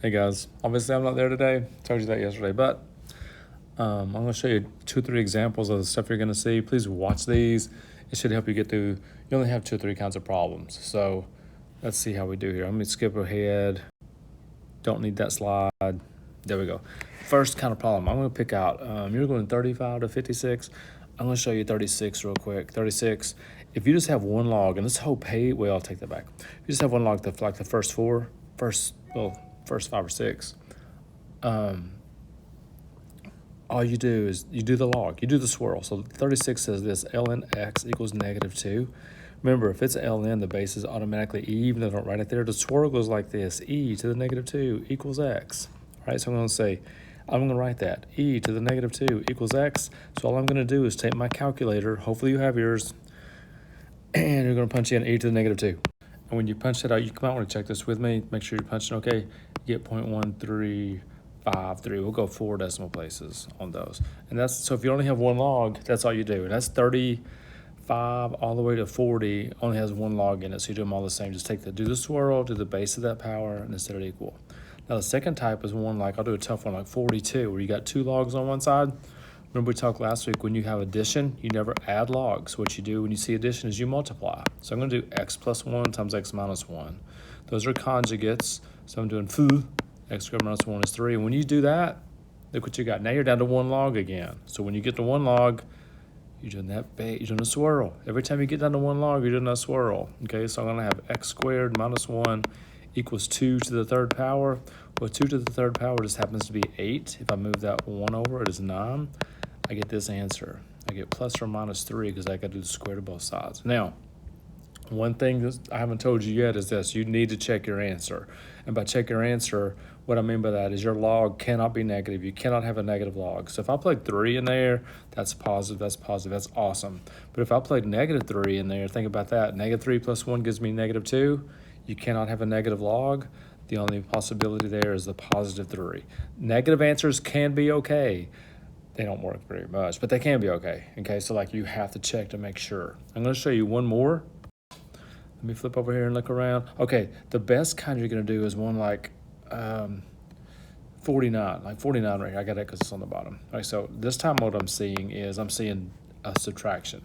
Hey guys, obviously I'm not there today. Told you that yesterday, but I'm going to show you 2 or 3 examples of the stuff you're going to see. Please watch these. It should help you get through. You only have 2 or 3 kinds of problems. So let's see how we do here. Let me skip ahead. Don't need that slide. There we go. First kind of problem. I'm going to pick out, you're going 35 to 56. I'm going to show you 36 real quick. 36. If you just have one log, and this whole page, well, I'll take that back. If you just have one log, like the first 5 or 6, all you do is you do the log, you do the swirl. So 36 says this, ln x equals -2. Remember, if it's ln, the base is automatically e, even though I don't write it there. The swirl goes like this, e to the -2 equals x. All right, so I'm going to say, I'm going to write that, e to the -2 equals x. So all I'm going to do is take my calculator, hopefully you have yours, and you're going to punch in e to the -2. And when you punch it out, you might want to check this with me. Make sure you're punching okay. You get 0.1353. We'll go 4 decimal places on those. And that's, so if you only have one log, that's all you do. And that's 35 all the way to 40 only has one log in it. So you do them all the same. Just do the swirl, do the base of that power, and set it equal. Now the second type is one like, I'll do a tough one like 42, where you got 2 logs on one side. Remember we talked last week, when you have addition, you never add logs. What you do when you see addition is you multiply. So I'm going to do x plus 1 times x minus 1. Those are conjugates. So I'm doing x squared minus 1 is 3. And when you do that, look what you got. Now you're down to 1 log again. So when you get to 1 log, you're doing you're doing a swirl. Every time you get down to 1 log, you're doing a swirl. Okay, so I'm going to have x squared minus 1 equals 2 to the 3rd power. Well, 2 to the 3rd power just happens to be 8. If I move that 1 over, it is 9. I get this answer. I get plus or minus 3 because I got to do the square to both sides. Now, one thing that I haven't told you yet is this. You need to check your answer. And by check your answer, what I mean by that is your log cannot be negative. You cannot have a negative log. So if I plug 3 in there, that's positive, that's awesome. But if I plug -3 in there, think about that. -3 plus 1 gives me -2. You cannot have a negative log. The only possibility there is the +3. Negative answers can be okay. They don't work very much, but they can be okay. Okay, so like you have to check to make sure. I'm going to show you one more. Let me flip over here and look around. Okay, the best kind you're going to do is one like 49, like 49 right here. I got it because it's on the bottom. All right, so this time what I'm seeing is a subtraction.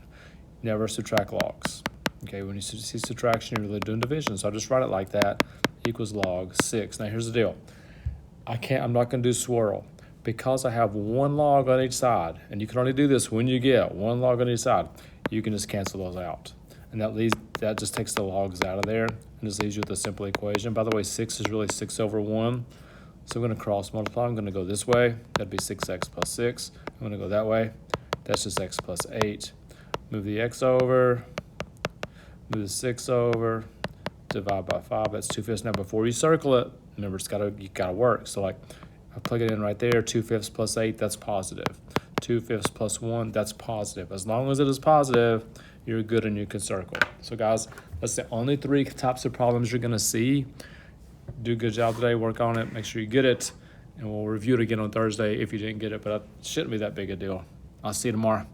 Never subtract logs. Okay, when you see subtraction, you're really doing division. So I'll just write it like that, equals log 6. Now here's the deal. I'm not going to do swirl. Because I have 1 log on each side, and you can only do this when you get 1 log on each side, you can just cancel those out. And that just takes the logs out of there and just leaves you with a simple equation. By the way, 6 is really 6 over 1. So I'm going to cross multiply. I'm going to go this way. That'd be 6x plus 6. I'm going to go that way. That's just x plus 8. Move the x over. Move the 6 over. Divide by 5. That's 2/5. Now before you circle it, remember you gotta work. So like, I plug it in right there, 2/5 plus 8, that's positive. 2/5 plus 1, that's positive. As long as it is positive, you're good and you can circle. So guys, that's the only 3 types of problems you're gonna see. Do a good job today, work on it, make sure you get it, and we'll review it again on Thursday if you didn't get it, but it shouldn't be that big a deal. I'll see you tomorrow.